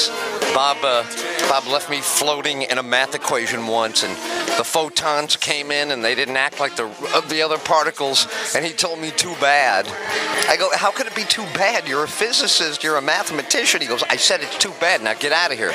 physics. Bob left me floating in a math equation once, and the photons came in, and they didn't act like the other particles, and he told me too bad. I go, how could it be too bad? You're a physicist. You're a mathematician. He goes, I said it's too bad. Now get out of here.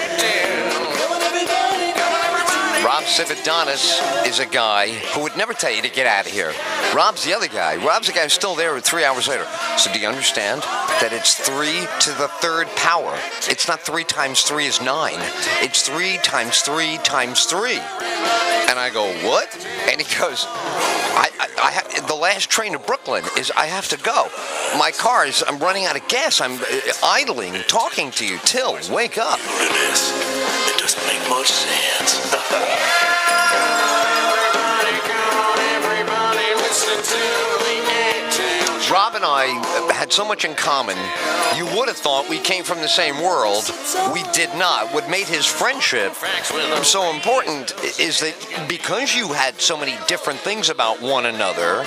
Rob Cividonis is a guy who would never tell you to get out of here. Rob's the other guy. Rob's the guy who's still there 3 hours later. So do you understand that it's 3 to the third power? It's not 3 times 3 is 9. It's 3 times 3 times 3. And I go, what? And he goes, I have, the last train to Brooklyn is I have to go. My car is, I'm running out of gas. I'm idling, talking to you. Tyll, wake up. It doesn't make much sense. Rob and I had so much in common. You would have thought we came from the same world. We did not. What made his friendship so important is that because you had so many different things about one another,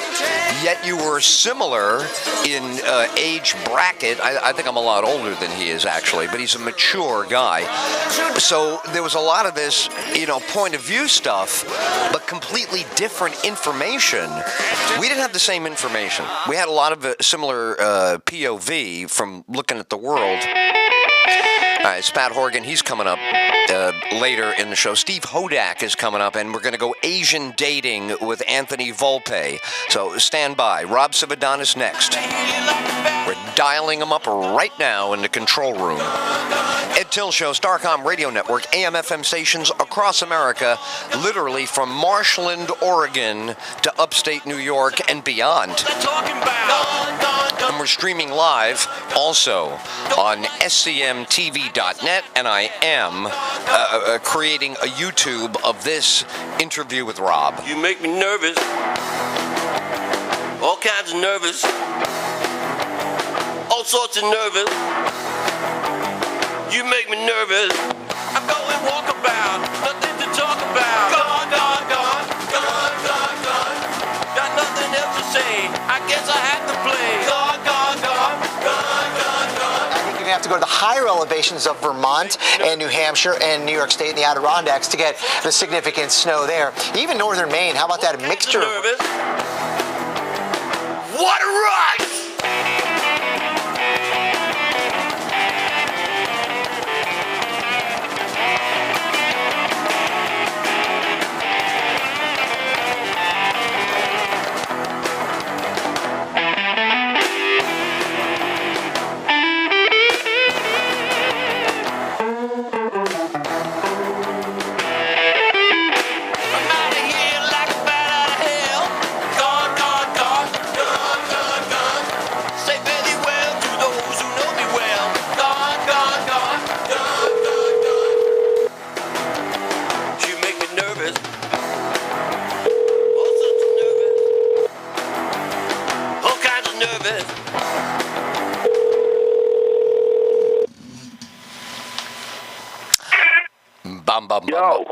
yet you were similar in age bracket. I think I'm a lot older than he is, actually, but he's a mature guy. So there was a lot of this, point of view stuff, but completely different information. We didn't have the same information. We had a lot of similar POV from looking at the world. All right, it's Pat Horgan. He's coming up later in the show. Steve Hodak is coming up, and we're going to go Asian dating with Anthony Volpe. So stand by. Rob Cividonis next. We're dialing him up right now in the control room. Ed Tyll Show, Starcom Radio Network, AM/FM stations across America, literally from Marshland, Oregon to upstate New York and beyond. And we're streaming live also on scmtv.net, and I am creating a YouTube of this interview with Rob. You make me nervous. All kinds of nervous. All sorts of nervous. You make me nervous. I'm going walkabout. Nothing to talk about. Gone, gone, gone. Gone, gone, gone. Got nothing else to say. I guess I have to play. Gone, gone, gone. Gone, gone, gone. I think you're going to have to go to the higher elevations of Vermont and New Hampshire and New York State and the Adirondacks to get the significant snow there. Even northern Maine, how about that mixture? Nervous. What a rush!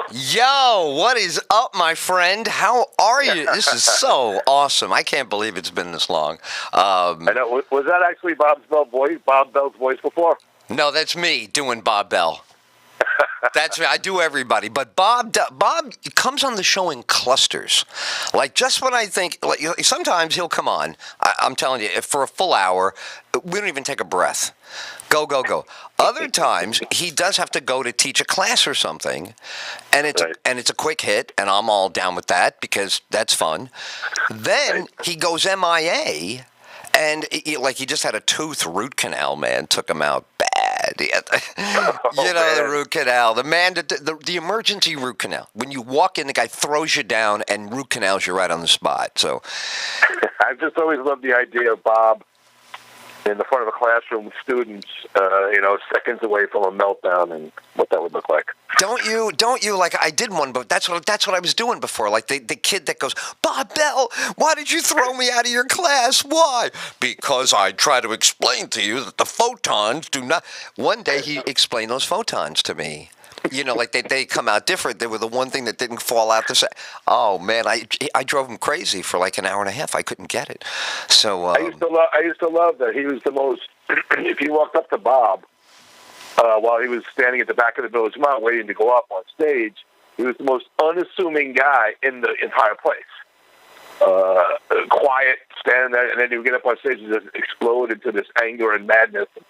Yo, what is up, my friend? How are you? This is so awesome. I can't believe it's been this long. I know. Was that actually Bob Bell's voice before? No, that's me doing Bob Bell. That's me. I do everybody, but Bob comes on the show in clusters. Like just when I think, like sometimes he'll come on. I'm telling you, for a full hour, we don't even take a breath. Go, go, go. Other times he does have to go to teach a class or something, and it's a quick hit, and I'm all down with that because that's fun. Then he goes MIA, and he just had a tooth root canal. Man, took him out bad. The root canal. The emergency root canal. When you walk in, the guy throws you down and root canals you right on the spot. So I've just always loved the idea of Bob in the front of a classroom with students, seconds away from a meltdown, and what that would look like. Don't you? Like I did one, but that's what I was doing before. Like the kid that goes, Bob Bell, why did you throw me out of your class? Why? Because I try to explain to you that the photons do not. One day he explained those photons to me. Like they come out different. They were the one thing that didn't fall out the same. Oh man, I drove him crazy for like an hour and a half. I couldn't get it. So I used to love that he was the most. If you walked up to Bob, while he was standing at the back of the Village Mall waiting to go up on stage. He was the most unassuming guy in the entire place. Quiet, standing there, and then he would get up on stage and just explode into this anger and madness and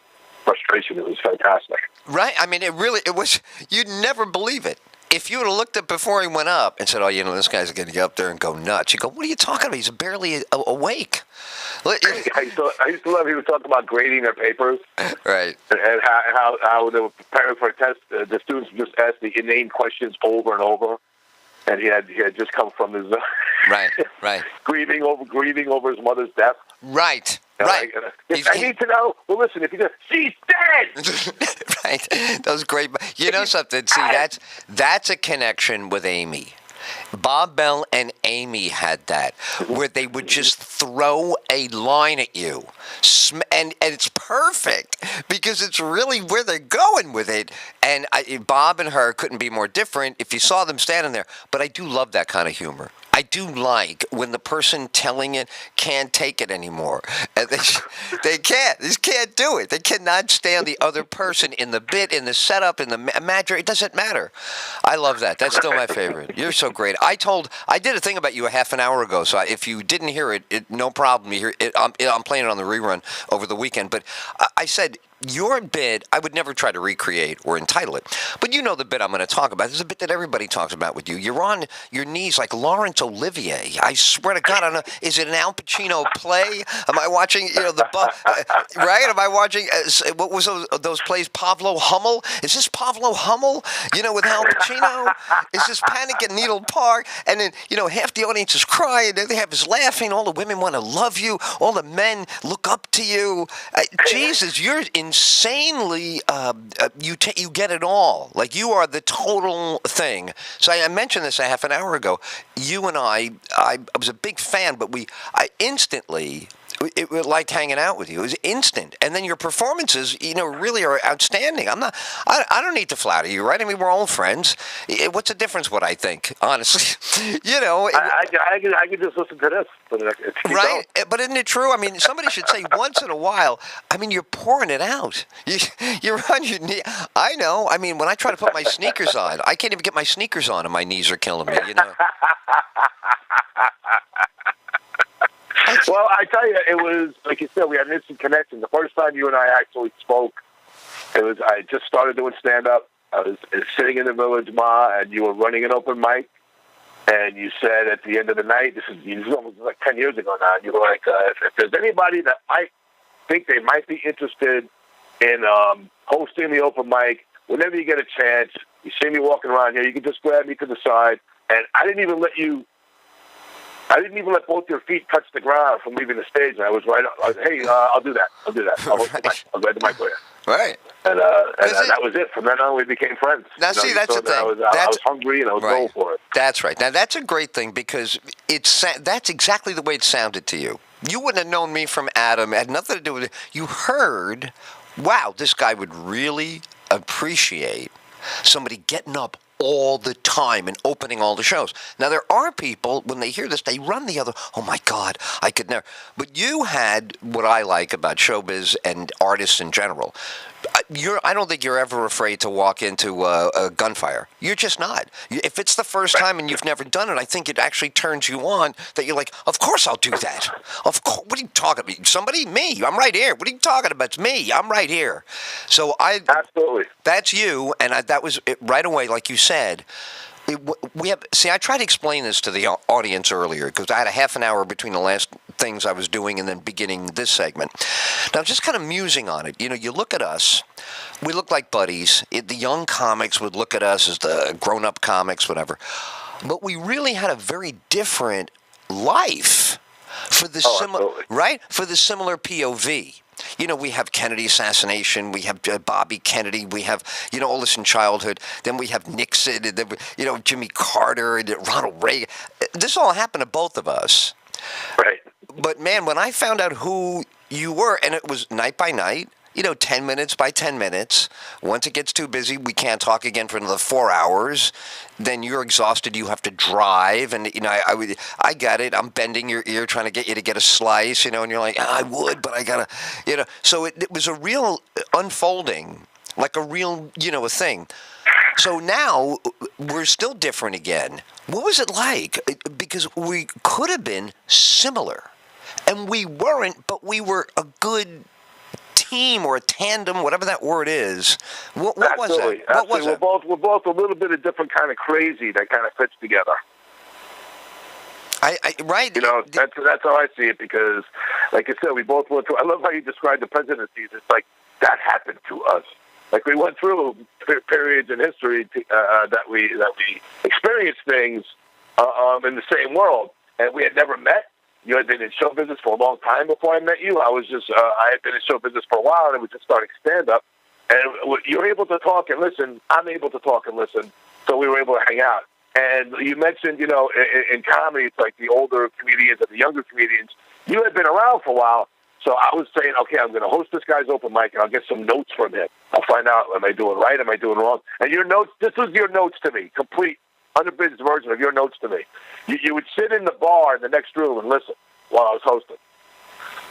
frustration. It was fantastic. Right? I mean, it was, you'd never believe it. If you would have looked at before he went up and said, oh, this guy's going to get up there and go nuts, you go, what are you talking about? He's barely awake. I used to love he would talk about grading their papers. Right. And how they were preparing for a test. The students would just ask the inane questions over and over. And he had just come from his right. grieving over his mother's death. Right. Right. I need to know. Well, listen, if you just, she's dead. Right. That was great. You know something? See, that's a connection with Amy. Bob Bell and Amy had that, where they would just throw a line at you. And it's perfect because it's really where they're going with it. And Bob and her couldn't be more different if you saw them standing there. But I do love that kind of humor. I do like when the person telling it can't take it anymore. And they can't. They just can't do it. They cannot stand the other person in the bit, in the setup, in the magic. It doesn't matter. I love that. That's still my favorite. You're so great. I did a thing about you a half an hour ago, so if you didn't hear it, no problem. You hear it. I'm playing it on the rerun over the weekend. But I said, your bit, I would never try to recreate or entitle it. But you know the bit I'm going to talk about. This is a bit that everybody talks about with you. You're on your knees like Laurence Olivier. I swear to God, I don't know. Is it an Al Pacino play? Am I watching, right? Am I watching, what was those plays, Pablo Hummel? Is this Pablo Hummel, with Al Pacino? Is this Panic at Needle Park? And then, half the audience is crying. And they have us laughing. All the women want to love you. All the men look up to you. Jesus, you're insanely, you get it all. Like, you are the total thing. So I mentioned this a half an hour ago. You and I was a big fan, but I instantly, it liked hanging out with you. It was instant. And then your performances, really are outstanding. I don't need to flatter you, right? I mean, we're all friends. What's the difference what I think, honestly? I could just listen to this. Right? But isn't it true? I mean, somebody should say once in a while, I mean, you're pouring it out. You're on your knee. I know. I mean, when I try to put my sneakers on, I can't even get my sneakers on and my knees are killing me, Well, I tell you, it was, like you said, we had an instant connection. The first time you and I actually spoke, I just started doing stand-up. I was sitting in the Village Mall, and you were running an open mic, and you said at the end of the night, this is almost like 10 years ago now, and you were like, if there's anybody that I think they might be interested in hosting the open mic, whenever you get a chance, you see me walking around here, you can just grab me to the side, and I didn't even let both your feet touch the ground from leaving the stage. And I was right. I was, hey, I'll do that. I'll grab the mic for you. Right. And that was it. From then on, we became friends. Now, see, that's the thing. I was hungry and I was going for it. That's right. Now, that's a great thing because that's exactly the way it sounded to you. You wouldn't have known me from Adam. It had nothing to do with it. You heard, wow, this guy would really appreciate somebody getting up all the time and opening all the shows. Now, there are people, when they hear this, they run the other, oh my God, I could never. But you had what I like about showbiz and artists in general. I don't think you're ever afraid to walk into a gunfire. You're just not. If it's the first time and you've never done it, I think it actually turns you on that you're like, of course I'll do that. Of course. What are you talking about? Somebody? Me. I'm right here. What are you talking about? It's me. I'm right here. So absolutely. That's you, and that was it right away, like you said. I tried to explain this to the audience earlier because I had a half an hour between the last things I was doing and then beginning this segment. Now, just kind of musing on it. You look at us, we look like buddies. The young comics would look at us as the grown-up comics, whatever. But we really had a very different life for the similar POV. We have Kennedy assassination. We have Bobby Kennedy. We have, all this in childhood. Then we have Nixon, and then, Jimmy Carter, and Ronald Reagan. This all happened to both of us. Right. But, man, when I found out who you were, and it was night by night, 10 minutes by 10 minutes. Once it gets too busy, we can't talk again for another 4 hours. Then you're exhausted. You have to drive. And, I got it. I'm bending your ear trying to get you to get a slice, and you're like, I would, but I got to, So it was a real unfolding like a real, a thing. So now we're still different again. What was it like? Because we could have been similar, and we weren't, but we were a good team or a tandem, whatever that word is. What was that? What was it? We're both a little bit of different kind of crazy that kind of fits together. Right. That's how I see it, because, like I said, we both went through. I love how you described the presidencies. It's like that happened to us. Like we went through periods in history that we experienced things in the same world, and we had never met. You had been in show business for a long time before I met you. I had been in show business for a while, and I was just starting stand-up. And you're able to talk and listen. I'm able to talk and listen. So we were able to hang out. And you mentioned, in comedy, it's like the older comedians and the younger comedians. You had been around for a while. So I was saying, okay, I'm going to host this guy's open mic, and I'll get some notes from him. I'll find out, am I doing right? Am I doing wrong? And your notes, this was your notes to me, complete, unabridged version of your notes to me. You would sit in the bar in the next room and listen while I was hosting.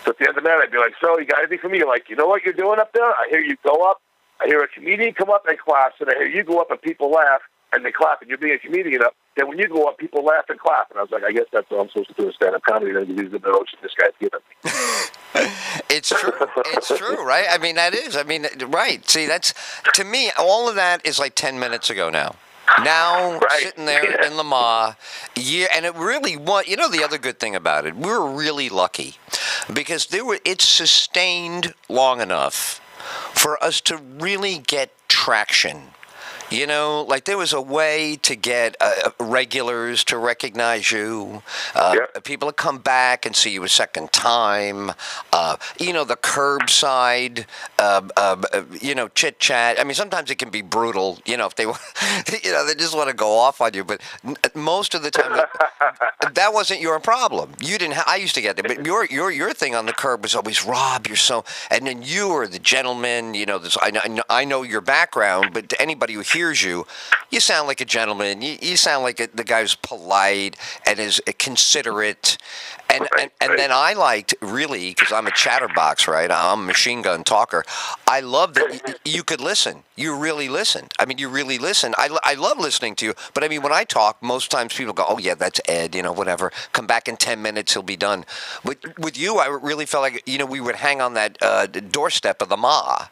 So at the end of the night, I'd be like, so you got anything for me? You're like, you know what you're doing up there? I hear you go up. I hear a comedian come up and clap, and I hear you go up and people laugh and they clap, and you're being a comedian up. Then when you go up, people laugh and clap. And I was like, I guess that's what I'm supposed to do in stand-up comedy. Then these are the notes this guy's giving me. It's true. It's true, right? I mean, that is. I mean, right. See, that's, to me, all of that is like 10 minutes ago now. Now, right. Sitting there in Lamar, and it really was, the other good thing about it, we were really lucky because it sustained long enough for us to really get traction. Like there was a way to get regulars to recognize you, people to come back and see you a second time, the curbside, chit chat. I mean, sometimes it can be brutal, if they, they just want to go off on you. But most of the time, that wasn't your problem. You didn't. I used to get that, but your thing on the curb was always, Rob, you're so. And then you were the gentleman. I know your background, but to anybody who hears you, you sound like a gentleman. You sound like the guy who's polite and is considerate. And then I liked, really, because I'm a chatterbox, right? I'm a machine gun talker. I love that you could listen. You really listen. I mean, you really listen. I love listening to you. But, I mean, when I talk, most times people go, oh, yeah, that's Ed, whatever. Come back in 10 minutes, he'll be done. With you, I really felt like, we would hang on that doorstep of the Ma.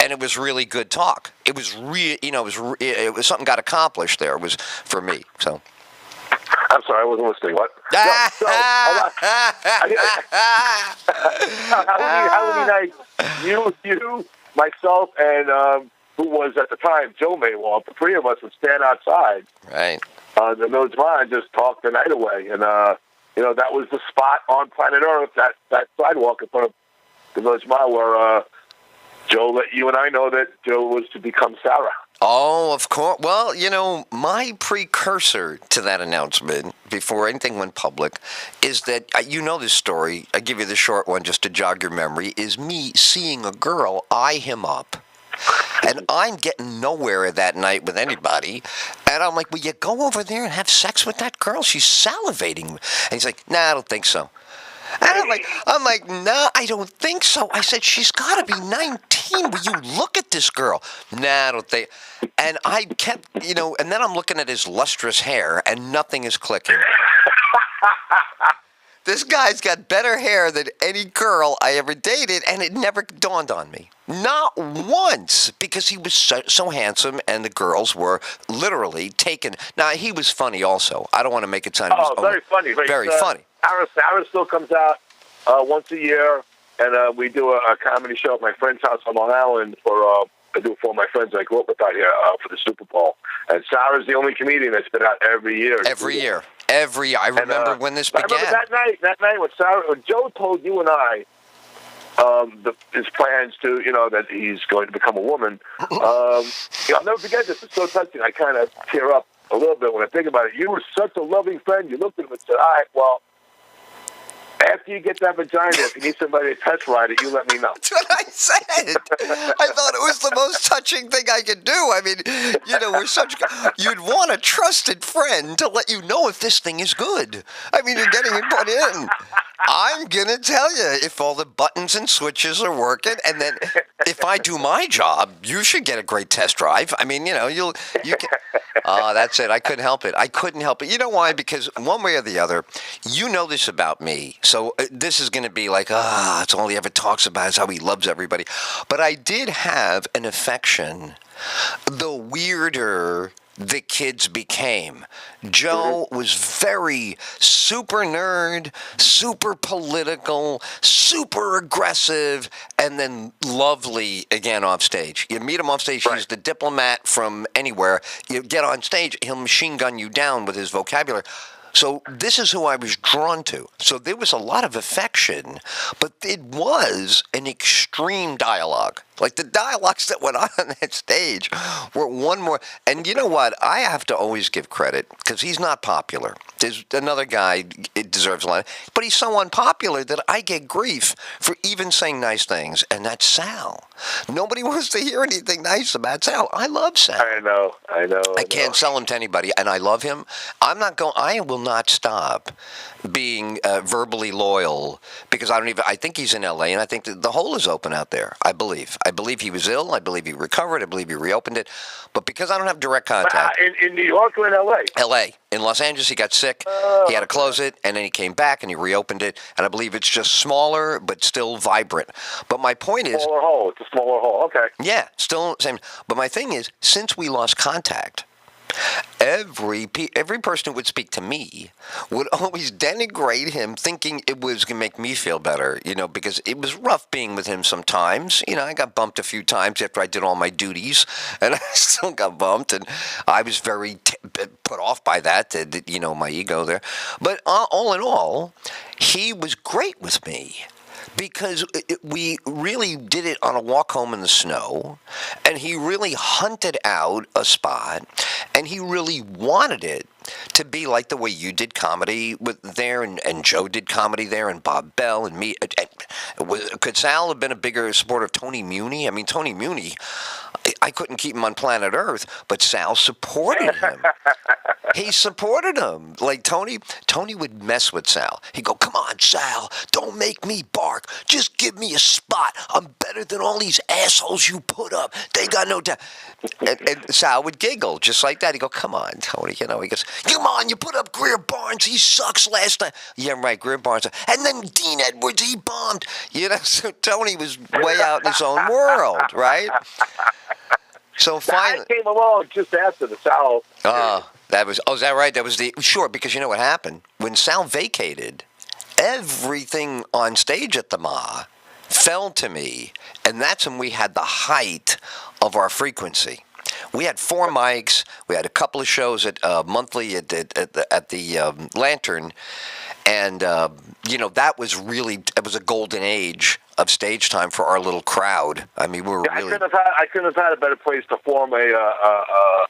And it was really good talk. It was it was something got accomplished there. It was for me. So. I'm sorry, I wasn't listening. What? How many nights you, myself, and who was at the time Joe Maywald, the three of us would stand outside, right, the Village Mall and just talk the night away. And that was the spot on planet Earth, that sidewalk in front of the Village Mall where Joe let you and I know that Joe was to become Sarah. Oh, of course. Well, my precursor to that announcement, before anything went public, is that, this story, I give you the short one just to jog your memory, is me seeing a girl eye him up. And I'm getting nowhere that night with anybody. And I'm like, will you go over there and have sex with that girl? She's salivating. And he's like, nah, I don't think so. And I'm like, nah, I don't think so. I said, she's got to be 19. Will you look at this girl? Nah, I don't think. And I kept, and then I'm looking at his lustrous hair, and nothing is clicking. This guy's got better hair than any girl I ever dated, and it never dawned on me. Not once, because he was so handsome, and the girls were literally taken. Now, he was funny also. I don't want to make it sound... very funny. Very funny. Sarah still comes out once a year, and we do a comedy show at my friend's house on Long Island I do it for my friends I grew up with out here for the Super Bowl. And Sarah's the only comedian that's been out every year. Every year. I remember when this began. I remember that night when Joe told you and I his plans to, that he's going to become a woman. I'll never forget this. It's so touching. I kind of tear up a little bit when I think about it. You were such a loving friend. You looked at him and said, all right, well, after you get that vagina, if you need somebody to test ride it, you let me know. That's what I said. I thought it was the most touching thing I could do. I mean, you'd want a trusted friend to let you know if this thing is good. I mean, you're getting it put in. I'm going to tell you if all the buttons and switches are working, and then if I do my job, you should get a great test drive. I mean, you can. That's it. I couldn't help it. You know why? Because one way or the other, you know this about me. So this is going to be like, it's all he ever talks about is how he loves everybody. But I did have an affection. The weirder the kids became. Joe was very super nerd, super political, super aggressive, and then lovely again off stage. You meet him off stage, he's the diplomat from anywhere. You get on stage, he'll machine gun you down with his vocabulary. So this is who I was drawn to. So there was a lot of affection, but it was an extreme dialogue. Like the dialogues that went on that stage were one more. And you know what? I have to always give credit because he's not popular. There's another guy, it deserves a lot, but he's so unpopular that I get grief for even saying nice things, and that's Sal. Nobody wants to hear anything nice about Sal. I love Sal. I know. I can't sell him to anybody, and I love him. I will not stop being verbally loyal because I think he's in L.A., and I think that the hole is open out there, I believe. I believe he was ill. I believe he recovered. I believe he reopened it. But because I don't have direct contact. In New York or in L.A.? L.A. In Los Angeles, he got sick. He had to close it, and then he came back, and he reopened it. And I believe it's just smaller, but still vibrant. But my point is... Smaller hole. It's a smaller hole. Okay. Yeah, still the same. But my thing is, since we lost contact... Every person who would speak to me would always denigrate him, thinking it was going to make me feel better, because it was rough being with him sometimes. I got bumped a few times after I did all my duties, and I still got bumped, and I was very put off by that, my ego there. But all in all, he was great with me. Because we really did it on a walk home in the snow, and he really hunted out a spot, and he really wanted it to be like the way you did comedy there, and Joe did comedy there, and Bob Bell, and me. Could Sal have been a bigger supporter of Tony Muni? I mean, Tony Muni, I couldn't keep him on planet Earth, but Sal supported him. He supported him. Like Tony would mess with Sal. He'd go, "Come on, Sal, don't make me bark. Just give me a spot. I'm better than all these assholes you put up. They got no doubt." And Sal would giggle just like that. He'd go, "Come on, Tony." He goes, "Come on, you put up Greer Barnes. He sucks last night." Yeah, right, Greer Barnes. And then Dean Edwards, he bombed. So Tony was way out in his own world, right? So finally, I came along just after the Sal. Is that right? That was sure, because you know what happened? When Sal vacated, everything on stage at the Ma fell to me, and that's when we had the height of our frequency. We had 4 mics. We had a couple of shows at monthly at the Lantern, and that was it was a golden age of stage time for our little crowd. I mean, we were really. I couldn't have had a better place to form a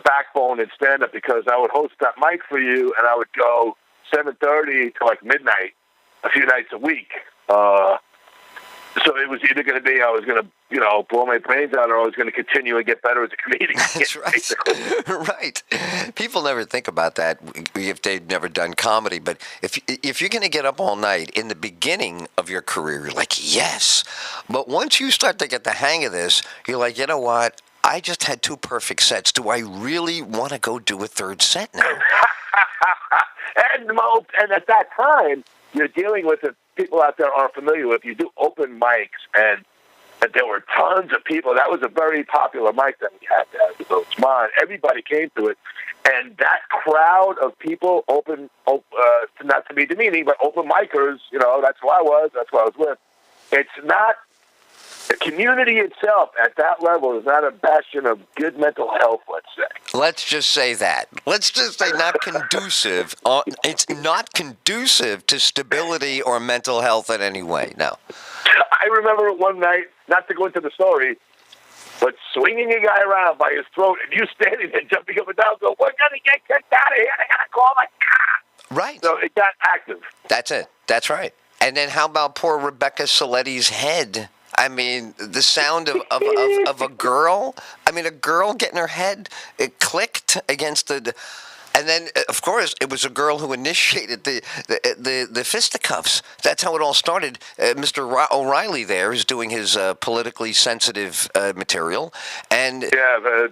backbone in stand-up, because I would host that mic for you, and I would go 7:30 to like midnight a few nights a week. So it was either going to be I was going to, blow my brains out, or I was going to continue and get better as a comedian. That's right. Right. People never think about that if they've never done comedy. But if you're going to get up all night in the beginning of your career, you're like, yes. But once you start to get the hang of this, you're like, you know what? I just had 2 perfect sets. Do I really want to go do a 3rd set now? And at that time, you're dealing with it. People out there aren't familiar with. You do open mics, and there were tons of people. That was a very popular mic that we had there. So it's mine. Everybody came to it, and that crowd of people, not to be demeaning, but open micers. That's who I was. That's who I was with. It's not. The community itself at that level is not a bastion of good mental health, let's say. Let's just say that. Let's just say not conducive. It's not conducive to stability or mental health in any way, no. I remember one night, not to go into the story, but swinging a guy around by his throat, and you standing there jumping up and down, go, "We're going to get kicked out of here. I got to call my cop." Right. So it got active. That's it. That's right. And then how about poor Rebecca Soletti's head? I mean, the sound of a girl. I mean, a girl getting her head clicked against the. And then, of course, it was a girl who initiated the fisticuffs. That's how it all started. Mr. O'Reilly there is doing his politically sensitive material, and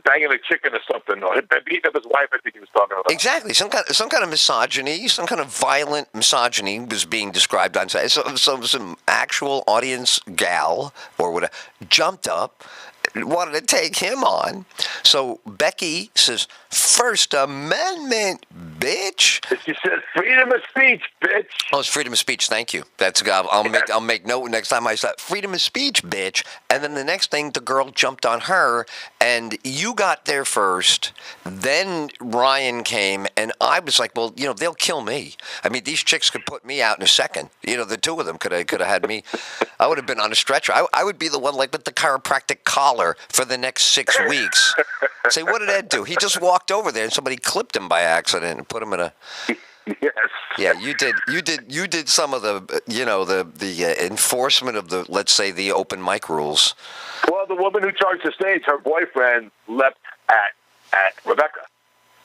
banging a chicken or something, or beating up his wife. I think he was talking about. Exactly, some kind of misogyny, some kind of violent misogyny was being described on site. So some actual audience gal or whatever jumped up. Wanted to take him on. So Becky says, First Amendment, bitch. She said, freedom of speech, bitch. Oh, it's freedom of speech. Thank you. That's I'll make note next time I say freedom of speech, bitch. And then the next thing, the girl jumped on her, and you got there first. Then Ryan came, and I was like, well, they'll kill me. I mean, these chicks could put me out in a second. The two of them could have had me. I would have been on a stretcher. I would be the one like with the chiropractic collar for the next 6 weeks. Say, what did Ed do? He just walked over there and somebody clipped him by accident and put him in a. Yes. Yeah, you did some of the the enforcement of the, let's say, the open mic rules. Well, the woman who charged the stage, her boyfriend leapt at Rebecca.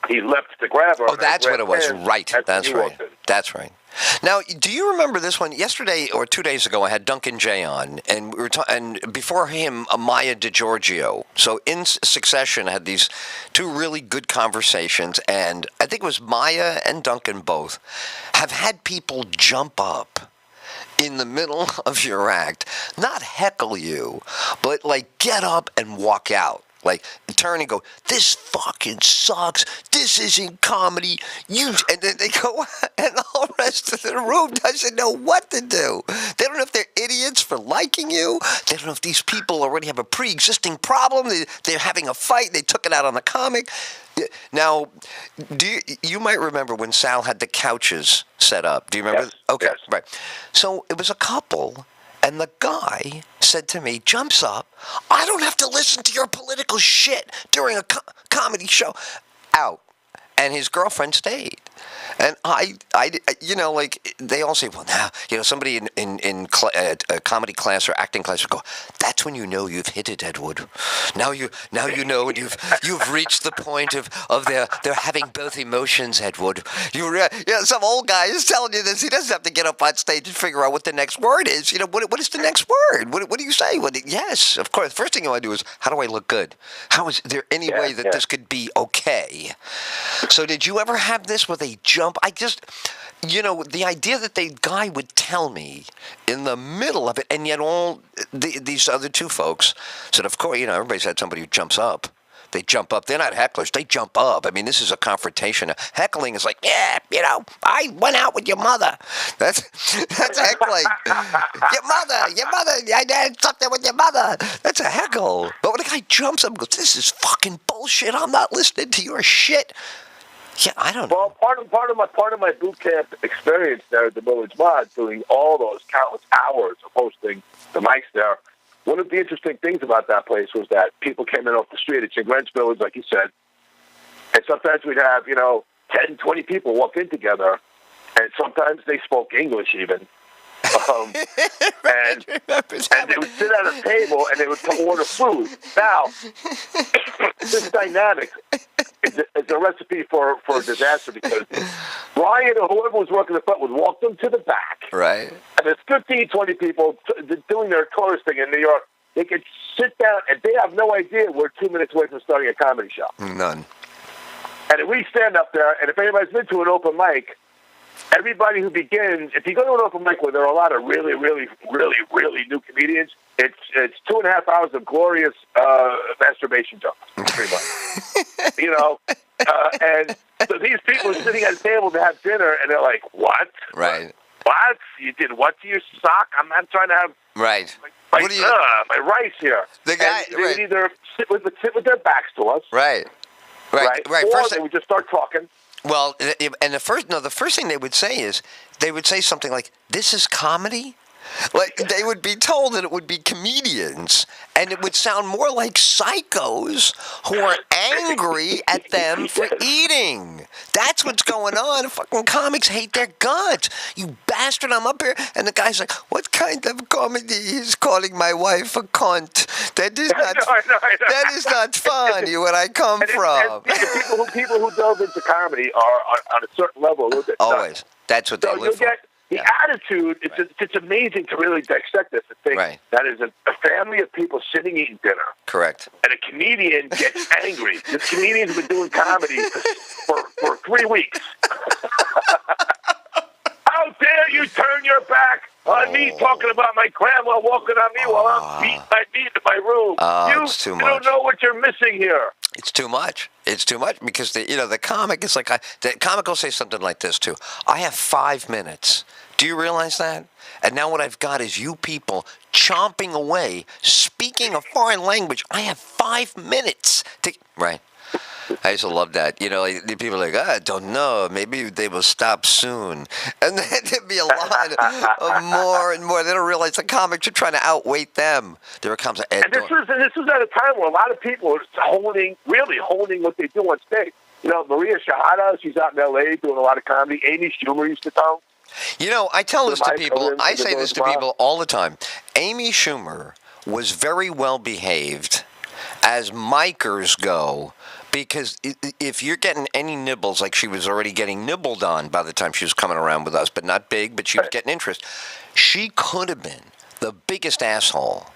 He leapt to grab her. Oh, that's what it was. Right. That's right. That's right. Now, do you remember this one? Yesterday or 2 days ago, I had Duncan J on, and we were and before him, Maya DiGiorgio. So in succession, I had these two really good conversations, and I think it was Maya and Duncan both have had people jump up in the middle of your act, not heckle you, but like get up and walk out. Like, turn and go, this fucking sucks. This isn't comedy. And then they go, and the whole rest of the room doesn't know what to do. They don't know if they're idiots for liking you. They don't know if these people already have a pre-existing problem. They're having a fight. They took it out on the comic. Now, you might remember when Sal had the couches set up. Do you remember? Yes. Okay, Yes. Right. So it was a couple. And the guy said to me, jumps up, I don't have to listen to your political shit during a comedy show. Out. And his girlfriend stayed. And I like, they all say, well, now, somebody in a comedy class or acting class would go, that's when you know you've hit it, Edward. Now you know you've reached the point of they're having both emotions, Edward. Some old guy is telling you this. He doesn't have to get up on stage and figure out what the next word is. What is the next word? What do you say? Yes, of course. The first thing you want to do is, how do I look good? How is there any way that this could be okay? So did you ever have this where they jump? I just, the idea that the guy would tell me in the middle of it, and yet all these other two folks said, of course, everybody's had somebody who jumps up. They jump up. They're not hecklers. They jump up. I mean, this is a confrontation. Heckling is like, I went out with your mother. That's heckling. Your mother. I did something with your mother. That's a heckle. But when a guy jumps up and goes, this is fucking bullshit. I'm not listening to your shit. Yeah, I don't know. Well, part of my boot camp experience there at the Village Mod, doing all those countless hours of hosting the mics there, one of the interesting things about that place was that people came in off the street at Chagrin's Village, like you said, and sometimes we'd have, 10, 20 people walk in together, and sometimes they spoke English even. And they would sit at a table and they would order food. Now, this dynamic is a recipe for disaster, because Brian or whoever was working the front would walk them to the back. Right. And there's 15, 20 people doing their tourist thing in New York. They could sit down and they have no idea we're 2 minutes away from starting a comedy show. None. And if we stand up there, and if anybody's been to an open mic, everybody who begins, if you go to an open mic where there are a lot of really, really, really, really new comedians, it's 2.5 hours of glorious masturbation jokes, pretty much. And so these people are sitting at a table to have dinner, and they're like, "What? Right? What? You did what to your sock? I'm trying to have right. my rice here." The guy they would either sit with their backs to us, right, or First, they would just start talking. Well, and the first thing they would say is, they would say something like, "This is comedy." Like, they would be told that it would be comedians, and it would sound more like psychos who are angry at them for eating. That's what's going on. Fucking comics hate their guts. You bastard, I'm up here, and the guy's like, what kind of comedy is calling my wife a cunt? That is not, that is not funny where I come from. And people who delve into comedy are on a certain level a little bit. Always. That's what they live for. The attitude, it's amazing to really dissect this and think that is a family of people sitting eating dinner. Correct. And a comedian gets angry. This comedian's been doing comedy for 3 weeks. How dare you turn your back on me talking about my grandma walking on me while I'm beating my meat in my room? It's too much. You don't know what you're missing here. It's too much. It's too much because the comic is like the comic will say something like this too. I have 5 minutes. Do you realize that? And now what I've got is you people chomping away, speaking a foreign language. I have 5 minutes to right. I used to love that. You know, like, people are like, I don't know. Maybe they will stop soon. And then there'd be a lot of more and more. They don't realize the comics are trying to outweight them. There comes and this was at a time where a lot of people were really honing what they do on stage. You know, Maria Shahada, she's out in L.A. doing a lot of comedy. Amy Schumer used to come. You know, I tell this to people. I say this to people all the time. Amy Schumer was very well behaved as micers go. Because if you're getting any nibbles, like she was already getting nibbled on by the time she was coming around with us, but not big, but she was getting interest, she could have been the biggest asshole.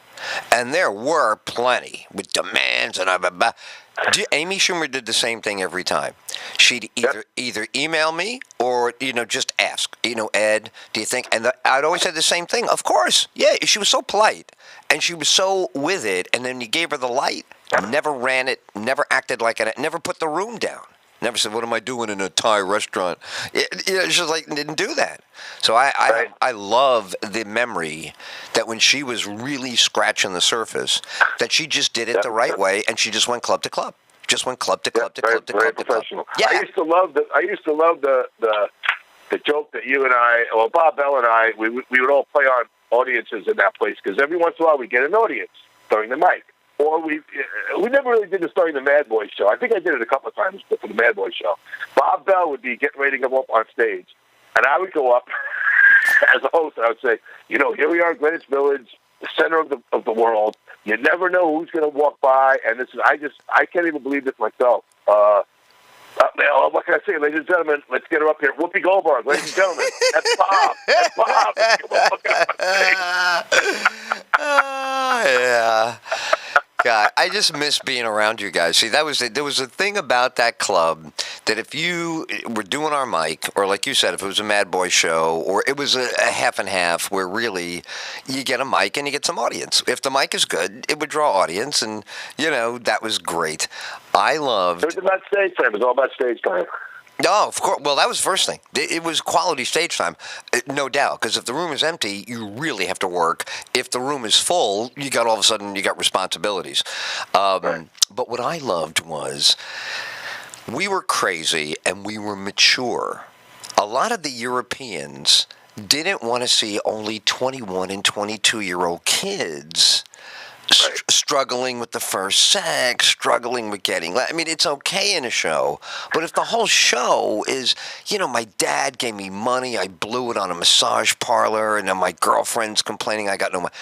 And there were plenty with demands and blah, blah, blah. Amy Schumer did the same thing every time. She'd either email me or, just ask, Ed, do you think? And I'd always say the same thing. Of course. Yeah, she was so polite. And she was so with it. And then you gave her the light. Never ran it. Never acted like it. Never put the room down. Never said, what am I doing in a Thai restaurant? It's just like, didn't do that. So I love the memory that when she was really scratching the surface, that she just did it the right way, and she just went club to club. Just went club to club to club to club to club. Yeah. I used to love the joke that you and I, well, Bob Bell and I, we would all play on audiences in that place, because every once in a while we get an audience during the mic. Or we never really did this during the Mad Boy show. I think I did it a couple of times for the Mad Boy show. Bob Bell would be getting ready to go up on stage, and I would go up as a host. I would say, here we are in Greenwich Village, the center of the world. You never know who's going to walk by, and this is I can't even believe this myself. What can I say, ladies and gentlemen? Let's get her up here. Whoopi Goldberg, ladies and gentlemen. That's Bob. That's Bob. Yeah. God, I just miss being around you guys. See, there was a thing about that club that if you were doing our mic, or like you said, if it was a Mad Boy show, or it was a half and half, where really you get a mic and you get some audience. If the mic is good, it would draw audience, and that was great. I loved. It was about stage time. It was all about stage time. No, of course. Well, that was the first thing. It was quality stage time, no doubt. Because if the room is empty, you really have to work. If the room is full, all of a sudden you got responsibilities. Right. But what I loved was we were crazy and we were mature. A lot of the Europeans didn't want to see only 21 and 22-year-old kids struggling with the first sex, struggling with getting... I mean, it's okay in a show, but if the whole show is, my dad gave me money, I blew it on a massage parlor, and then my girlfriend's complaining I got no money.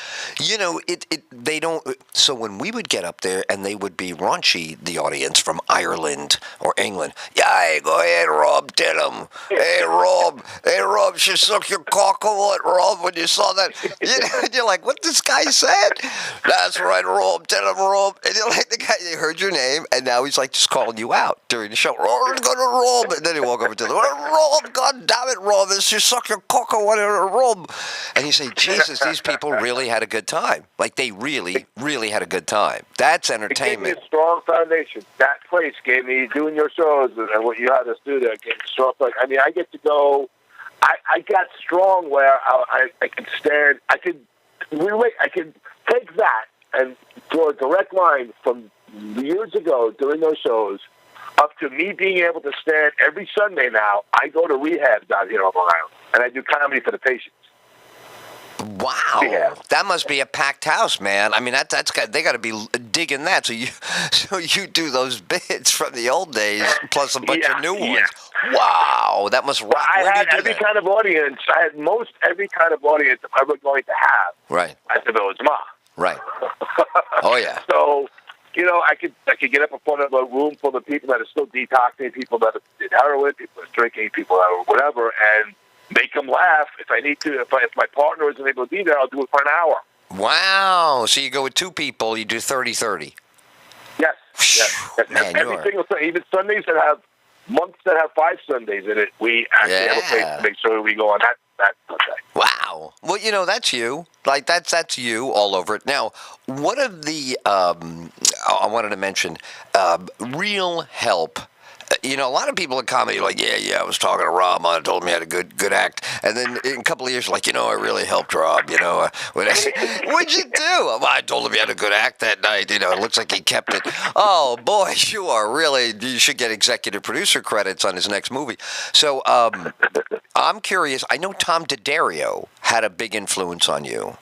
They don't... So when we would get up there and they would be raunchy, the audience from Ireland or England, go ahead, Rob, tell him. Hey, Rob, she suck your cock or what, Rob, when you saw that? You're like, what this guy said? That's right, Rob. Tell him, Rob. And you're like, the guy, they heard your name, and now he's like just calling you out during the show. Rob, go to Rob. And then he walk over to the Rob. God damn it, Rob. This you suck your cock or whatever, Rob. And you say, Jesus, these people really had a good time. Like they really, really had a good time. That's entertainment. It gave me a strong foundation. That place gave me doing your shows and what you had us do there. Gave me a strong. I mean, I get to go. I got strong where I could stand. I could relate. I could take that and draw a direct line from years ago during those shows up to me being able to stand every Sunday now. I go to rehab down here on Long Island, and I do comedy for the patients. Wow, Yeah. that must be a packed house, man. I mean, they got to be digging that. So you do those bits from the old days plus a bunch of new ones. Wow, that must rock. I Where do had you do every that? kind of audience. I had most every kind of audience I'm ever going to have Right, at the Village Mall. right. Oh yeah. So, I could get up in front of a room full of people that are still detoxing, people that did heroin, people that are drinking, people that are whatever, and make them laugh. If I need to, if my partner isn't able to be there, I'll do it for an hour. Wow. So you go with two people, you do 30-30. Yes. Yes. Man, Every single Sunday, even Sundays that have months that have 5 Sundays in it, we actually have a place to make sure we go on that Sunday. Wow. Well, that's you. Like that's you all over it. Now, what of the I wanted to mention real help. A lot of people in comedy are like, yeah, I was talking to Rob, I told him he had a good act. And then in a couple of years, like, I really helped Rob, what'd you do? Well, I told him he had a good act that night, it looks like he kept it. Oh, boy, you should get executive producer credits on his next movie. So I'm curious, I know Tom D'Addario had a big influence on you.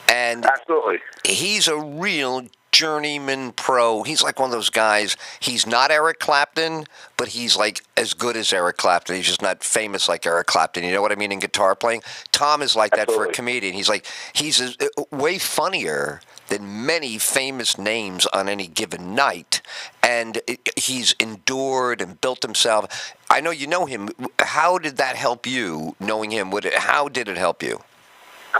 And Absolutely. he's a real journeyman pro. He's like one of those guys. He's not Eric Clapton, but he's like as good as Eric Clapton. He's just not famous like Eric Clapton. You know what I mean? In guitar playing, Tom is like that for a comedian. He's way funnier than many famous names on any given night, and he's endured and built himself. I know you know him. How did that help you? Knowing him, how did it help you?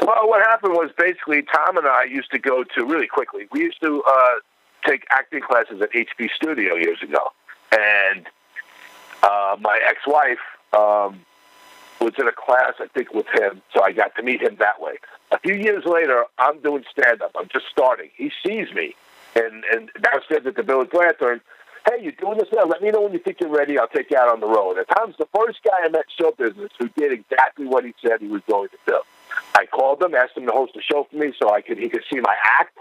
Well, what happened was basically Tom and I used to go to, really quickly, we used to take acting classes at HB Studio years ago. And my ex-wife was in a class, I think, with him, so I got to meet him that way. A few years later, I'm doing stand-up. I'm just starting. He sees me, and downstairs at the Village Lantern, hey, you're doing this now? Let me know when you think you're ready. I'll take you out on the road. And Tom's the first guy I met in show business who did exactly what he said he was going to do. I called him, asked him to host a show for me so he could see my act.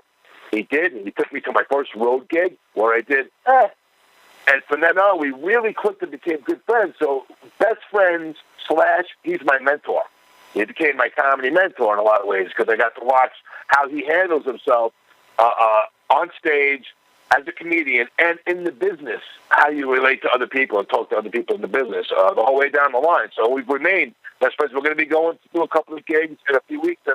He did, and he took me to my first road gig where I did, And from then on, we really clicked and became good friends. So best friends / he's my mentor. He became my comedy mentor in a lot of ways because I got to watch how he handles himself on stage as a comedian and in the business, how you relate to other people and talk to other people in the business the whole way down the line. So we've remained best friends. We're going to be going to do a couple of gigs in a few weeks in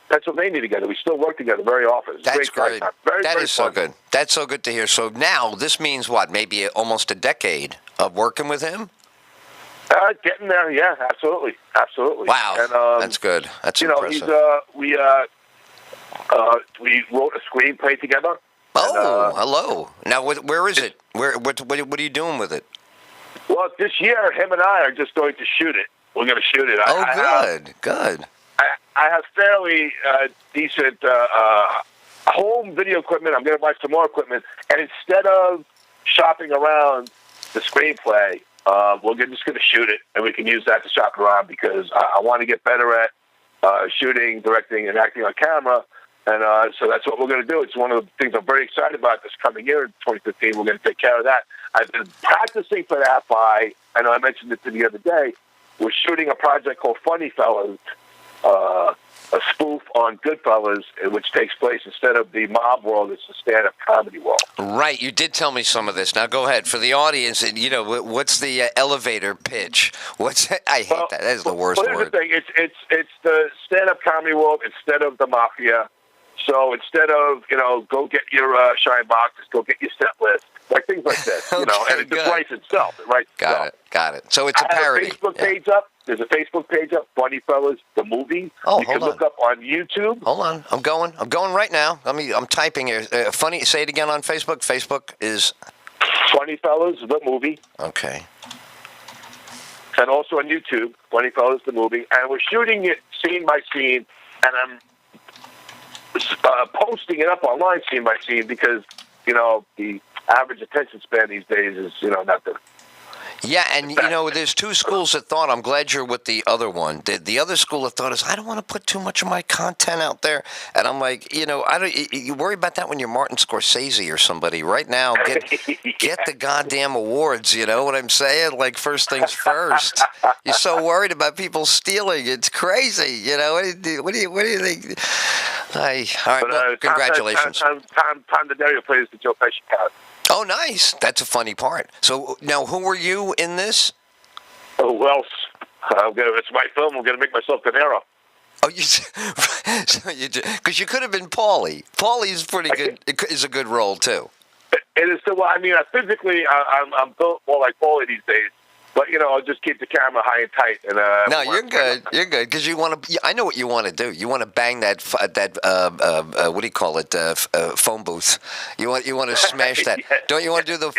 Pennsylvania together. We still work together very often. It's That's great. That is so fun. good. That's so good to hear. So now this means what? Maybe almost a decade of working with him? Getting there, yeah, absolutely. Wow, and, that's good. That's impressive. We wrote a screenplay together. Oh, hello. Now, where is it? What are you doing with it? Well, this year, him and I are just going to shoot it. We're going to shoot it. Good. I have fairly decent home video equipment. I'm going to buy some more equipment. And instead of shopping around the screenplay, we're just going to shoot it, and we can use that to shop around because I want to get better at shooting, directing, and acting on camera. And so that's what we're going to do. It's one of the things I'm very excited about this coming year in 2015. We're going to take care of that. I've been practicing for that I know I mentioned it the other day, we're shooting a project called Funny Fellas, a spoof on Goodfellas, which takes place instead of the mob world, it's the stand-up comedy world. Right, you did tell me some of this. Now go ahead for the audience. And what's the elevator pitch? I hate that. That is the worst word. Here's the thing: it's the stand-up comedy world instead of the mafia. So instead of go get your shine boxes, go get your set list, like things like this. Okay, and it just writes itself. It writes itself. Got it. So it's a parody. I have a Facebook page up. There's a Facebook page up, Funny Fellas, the movie. Oh, you can look up on YouTube. Hold on. I'm going right now. I'm typing here. Funny. Say it again on Facebook. Facebook is Funny Fellas, the movie. Okay. And also on YouTube, Funny Fellas, the movie. And we're shooting it scene by scene, and I'm posting it up online scene by scene because the average attention span these days is not the Yeah, and there's two schools of thought. I'm glad you're with the other one. The other school of thought is I don't want to put too much of my content out there, and I'm like, I don't. You worry about that when you're Martin Scorsese or somebody. Right now, get the goddamn awards. You know what I'm saying? Like first things first. You're so worried about people stealing. It's crazy. What do you think? All right, well, congratulations. Tom DeDario plays the Joe Pesci card. Oh, nice. That's a funny part. So now, who were you in this? Oh, well, it's my film. I'm going to make myself De Niro. Oh, because you could have been Paulie. Paulie is pretty good. Is a good role too. It is. Well, I mean, physically, I'm built more like Paulie these days. But I'll just keep the camera high and tight. And no, you're good. You're good because you want to. I know what you want to do. You want to bang that what do you call it? Phone booth. You want to smash that. Yeah. Don't you want to do the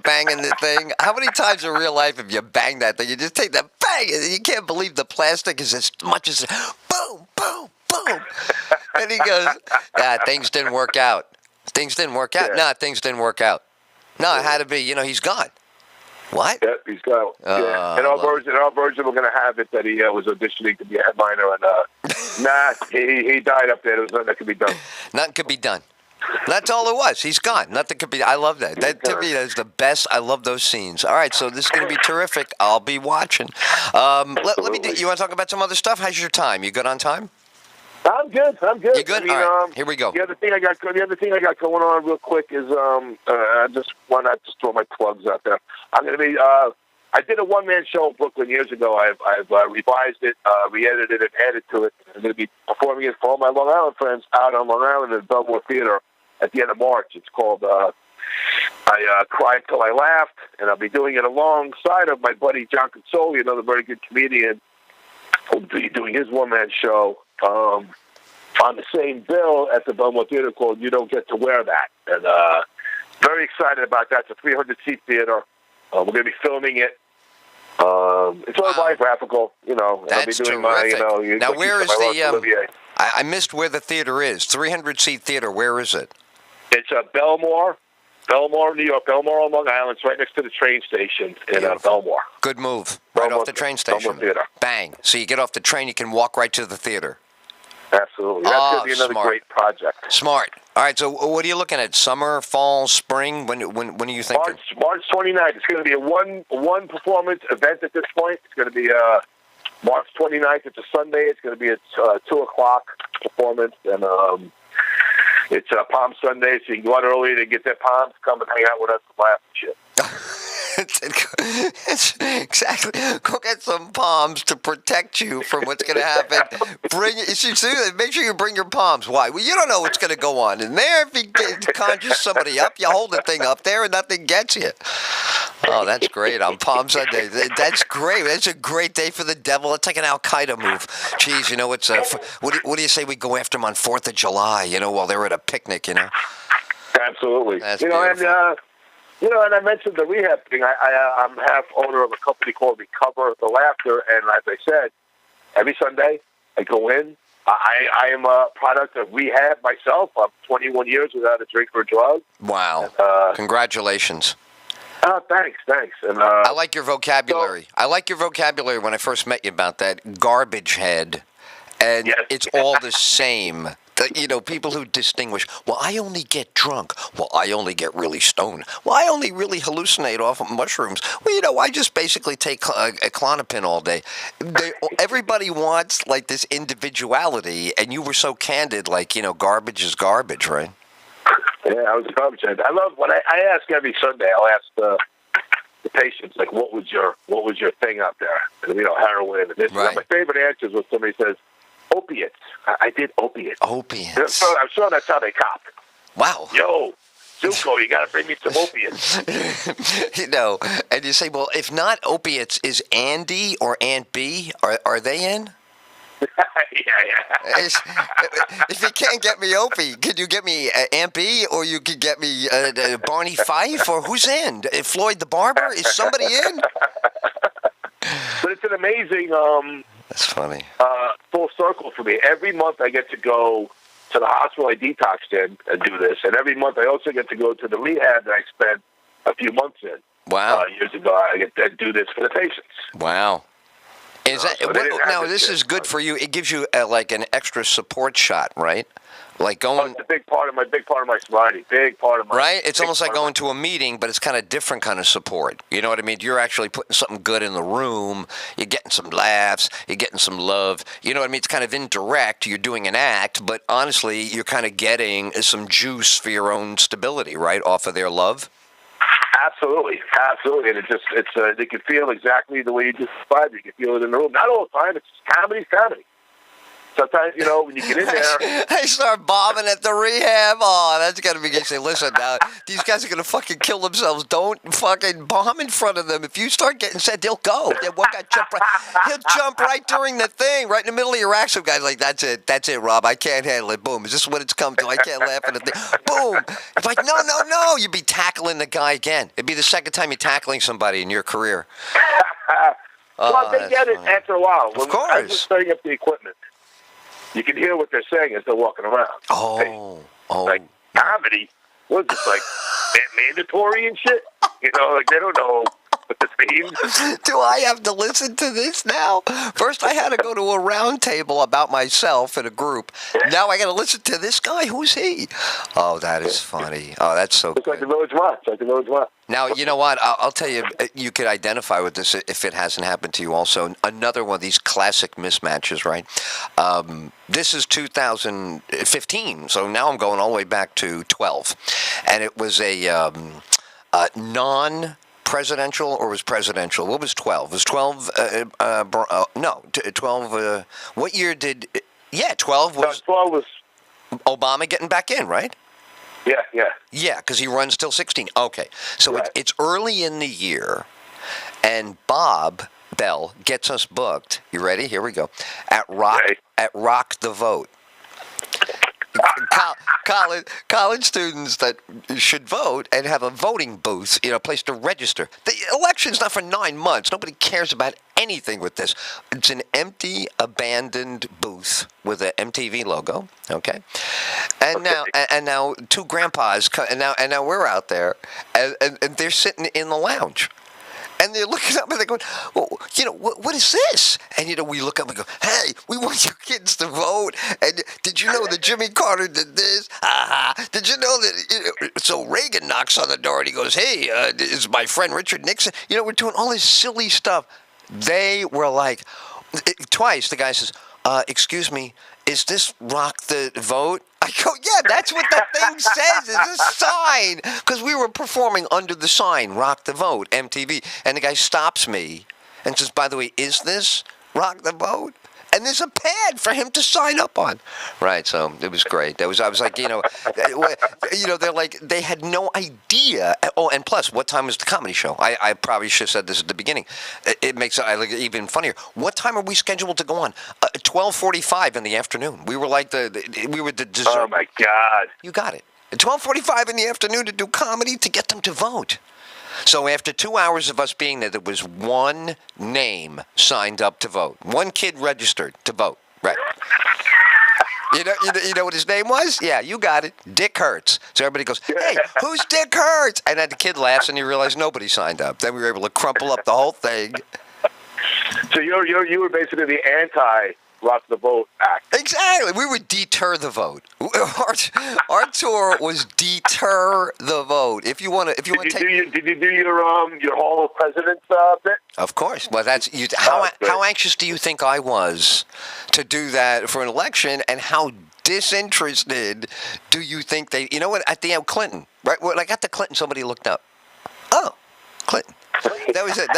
banging the thing? How many times in real life have you banged that thing? You just take that bang, and you can't believe the plastic is as much as boom, boom, boom. And he goes, things didn't work out. Things didn't work out. Yeah. No, things didn't work out. No, it had to be. He's gone. What? Yeah, he's gone. In our version, we're going to have it that he was auditioning to be a headliner, and he died up there. There was nothing that could be done. Nothing could be done. That's all it was. He's gone. Nothing could be. I love that. That to me is the best. I love those scenes. All right, so this is going to be terrific. I'll be watching. Let me. You want to talk about some other stuff? How's your time? You good on time? I'm good. You good? I mean, all right. Here we go. The other thing I got going on real quick is I just want to throw my plugs out there. I'm going to be. I did a one-man show in Brooklyn years ago. I've revised it, re-edited it, added to it. I'm going to be performing it for all my Long Island friends out on Long Island at the Belmore Theater at the end of March. It's called I Cried Till I Laughed, and I'll be doing it alongside of my buddy John Consoli, another very good comedian, who'll be doing his one-man show on the same bill at the Belmore Theater called You Don't Get to Wear That. And very excited about that. It's a 300-seat theater. We're going to be filming it. It's autobiographical, That's I'll be doing terrific. Now, where is the... I missed where the theater is. 300-seat theater. Where is it? It's Belmore, New York. Belmore on Long Island. It's right next to the train station in Belmore. Good move. Right off the train station. Belmore Theater. Bang. So you get off the train, you can walk right to the theater. Absolutely. That's going to be another great project. Smart. All right, so what are you looking at? Summer, fall, spring? When are you thinking? March 29th. It's going to be a one performance event at this point. It's going to be March 29th. It's a Sunday. It's going to be a 2 o'clock performance, and it's Palm Sunday, so you can go out early to get their palms, come and hang out with us and laugh and shit. It's exactly. Go get some palms to protect you from what's going to happen. Make sure you bring your palms. Why? Well, you don't know what's going to go on in there. If you conjure somebody up, you hold the thing up there and nothing gets you. Oh, that's great on Palm Sunday. That's great. That's a great day for the devil. It's like an Al Qaeda move. Geez, it's what do you say we go after them on 4th of July? While they're at a picnic. Absolutely. That's beautiful. And I mentioned the rehab thing. I'm half owner of a company called Recover the Laughter, and as I said, every Sunday I go in. I am a product of rehab myself. I'm 21 years without a drink or a drug. Wow. Congratulations. Thanks. And I like your vocabulary. I like your vocabulary when I first met you about that garbage head, and yes. It's all the same. People who distinguish, well, I only get drunk. Well, I only get really stoned. Well, I only really hallucinate off of mushrooms. Well, I just basically take a Klonopin all day. Everybody wants, like, this individuality, and you were so candid, like, garbage is garbage, right? Yeah, I was a garbage head. I love when I ask every Sunday, I'll ask the patients, like, what was your thing out there? And, heroin. And this. Right. My favorite answer is when somebody says, opiates. I did opiates. Opiates. I'm sure that's how they cop. Wow. Yo, Zuko, you got to bring me some opiates. And you say, well, if not opiates, is Andy or Aunt B, are they in? Yeah. If you can't get me Opie, could you get me Aunt B, or you could get me Barney Fife, or who's in? Floyd the Barber? Is somebody in? But it's an amazing... That's funny. Full circle for me. Every month I get to go to the hospital I detoxed in and do this. And every month I also get to go to the rehab that I spent a few months in. Wow. Years ago, I get to do this for the patients. Wow. Is that so they didn't have now? this This shit. is good for you. It gives you like an extra support shot, right? Like Oh, going it's a big part of my sobriety. Big part of my right. It's big almost like part of going to a meeting, but it's kind of different kind of support. You know what I mean? You're actually putting something good in the room. You're getting some laughs. You're getting some love. You know what I mean? It's kind of indirect. You're doing an act, but honestly, you're kind of getting some juice for your own stability, right, off of their love. Absolutely, and they can feel exactly the way you just described it. You can feel it in the room. Not all the time. It's comedy. Sometimes, when you get in there... I start bombing at the rehab. Oh, that's got to be good. Say, listen, now, these guys are going to fucking kill themselves. Don't fucking bomb in front of them. If you start getting set, they'll go. He'll jump right during the thing, right in the middle of your act. Some guy's like, that's it, Rob. I can't handle it. Boom. Is this what it's come to? I can't laugh at the thing. Boom. It's like, no. You'd be tackling the guy again. It'd be the second time you're tackling somebody in your career. Well, they get it after a while. Of course. I was setting up the equipment. You can hear what they're saying as they're walking around. Like comedy? What is this, like mandatory and shit? Like they don't know what this means. Do I have to listen to this now? First I had to go to a round table about myself in a group. Now I got to listen to this guy. Who's he? Oh, that is funny. Oh, that's so It's like the Village Watch. Now, you know what? I'll tell you, you could identify with this if it hasn't happened to you also. Another one of these classic mismatches, right? This is 2015, so now I'm going all the way back to 12. And it was a non-presidential or was presidential? What was 12? Was 12, 12, what year did, 12 was... 12 was... Obama getting back in, right? Yeah. Yeah, because he runs till 16. Okay, so right. it's early in the year, and Bob Bell gets us booked. You ready? Here we go. At Rock the Vote. College students that should vote and have a voting booth, a place to register. The election's not for 9 months. Nobody cares about anything with this. It's an empty, abandoned booth with an MTV logo. Okay, and now two grandpas, and now we're out there, and they're sitting in the lounge. And they're looking up and they're going, well, what is this? And, we look up and go, hey, we want your kids to vote. And did you know that Jimmy Carter did this? Did you know that? So Reagan knocks on the door and he goes, hey, is my friend Richard Nixon? We're doing all this silly stuff. They were like, twice the guy says, excuse me, is this Rock the Vote? I go, yeah, that's what that thing says. It's a sign. Because we were performing under the sign, Rock the Vote, MTV. And the guy stops me and says, by the way, is this Rock the Vote? And there's a pad for him to sign up on. Right, so it was great. I was like, they're like, they had no idea. Oh, and plus, what time was the comedy show? I probably should have said this at the beginning. It makes it even funnier. What time are we scheduled to go on? 12:45 in the afternoon. We were like the dessert. Oh, my God. You got it. At 12:45 in the afternoon to do comedy to get them to vote. So after 2 hours of us being there was one name signed up to vote. One kid registered to vote. Right. You know what his name was? Yeah, you got it. Dick Hertz. So everybody goes, hey, who's Dick Hertz? And then the kid laughs and you realize nobody signed up. Then we were able to crumple up the whole thing. So you were basically the anti-Rock the Vote act. Exactly. We would deter the vote. Our tour was deter the vote. Did you do your Hall of Presidents bit? Of course. Well, how anxious do you think I was to do that for an election, and how disinterested do you think they? You know what? At the end, Clinton. Right. When I got to Clinton, somebody looked up. Oh, Clinton. That was it.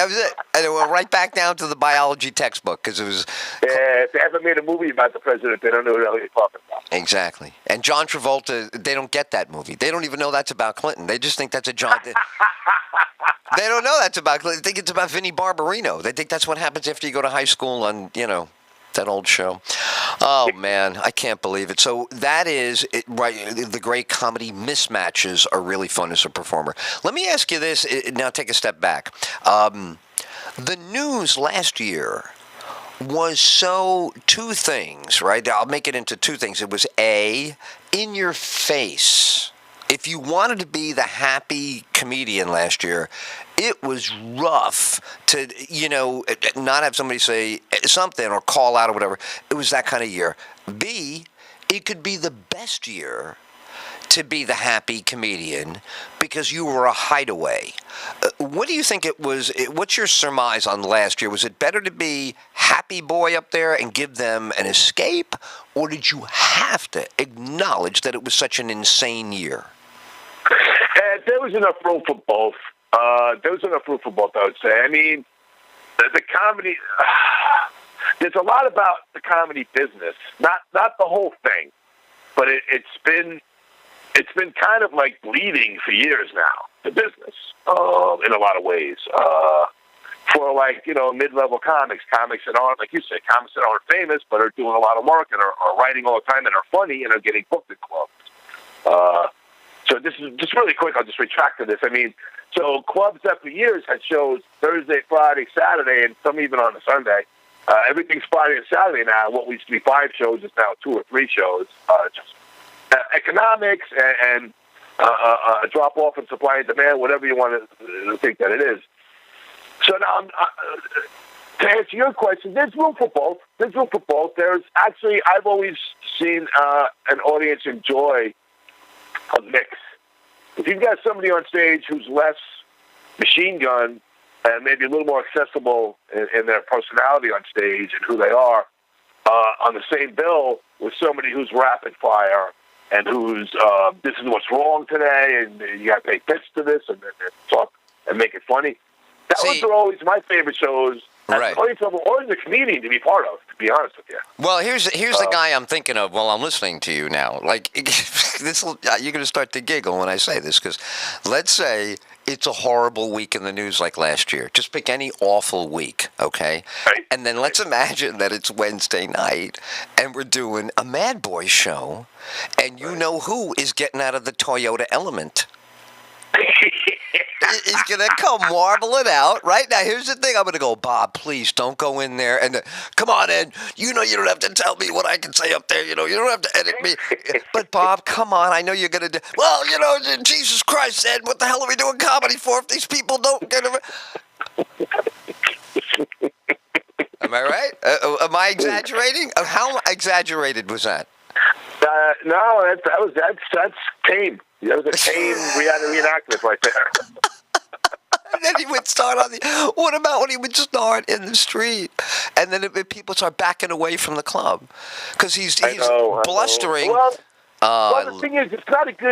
And it went right back down to the biology textbook because it was. Yeah, if they haven't made a movie about the president, they don't know what they're talking about. Exactly. And John Travolta, they don't get that movie. They don't even know that's about Clinton. They just think that's a John. They don't know that's about Clinton. They think it's about Vinnie Barbarino. They think that's what happens after you go to high school on, that old show. Oh, man, I can't believe it. So that is it, right. The great comedy mismatches are really fun as a performer. Let me ask you this. Now take a step back. The news last year was two things, right? I'll make it into two things. It was A, in your face. If you wanted to be the happy comedian last year, it was rough to, not have somebody say something or call out or whatever. It was that kind of year. B, it could be the best year to be the happy comedian because you were a hideaway. What do you think it was? What's your surmise on last year? Was it better to be happy boy up there and give them an escape, or did you have to acknowledge that it was such an insane year? There was enough room for both. I would say. I mean, the comedy. There's a lot about the comedy business, not the whole thing, but it's been kind of like bleeding for years now, the business, in a lot of ways. For mid-level comics that aren't, like you said, comics that aren't famous but are doing a lot of work and are writing all the time and are funny and are getting booked at clubs. So this is just really quick. I'll just retract to this. I mean, so clubs that for years had shows Thursday, Friday, Saturday, and some even on a Sunday. Everything's Friday and Saturday now. What used to be 5 shows is now 2 or 3 shows. Just economics and a drop-off in supply and demand, whatever you want to think that it is. So now, to answer your question, there's room for both. There's actually, I've always seen an audience enjoy a mix. If you've got somebody on stage who's less machine gun and maybe a little more accessible in their personality on stage and who they are, on the same bill with somebody who's rapid fire and who's this is what's wrong today, and you got to pay fist to this and talk and make it funny. Those are always my favorite shows. Right. Always a comedian to be part of, to be honest with you. Well, here's the guy I'm thinking of while I'm listening to you now. Like, you're going to start to giggle when I say this, because let's say it's a horrible week in the news like last year. Just pick any awful week, okay? Right. And then let's imagine that it's Wednesday night, and we're doing a Mad Boy show, and you know who is getting out of the Toyota Element. He's going to come warbling out. Right now, here's the thing. I'm going to go, Bob, please don't go in there. And come on, Ed. You don't have to tell me what I can say up there. You don't have to edit me. But, Bob, come on. I know you're going to do. Well, Jesus Christ, Ed, what the hell are we doing comedy for if these people don't get it? Am I right? Am I exaggerating? How exaggerated was that? No, that's tame. That was a tame reenactment right there. And then he would start what about when he would start in the street? And then people start backing away from the club because he's blustering. Well, the thing is, it's not a good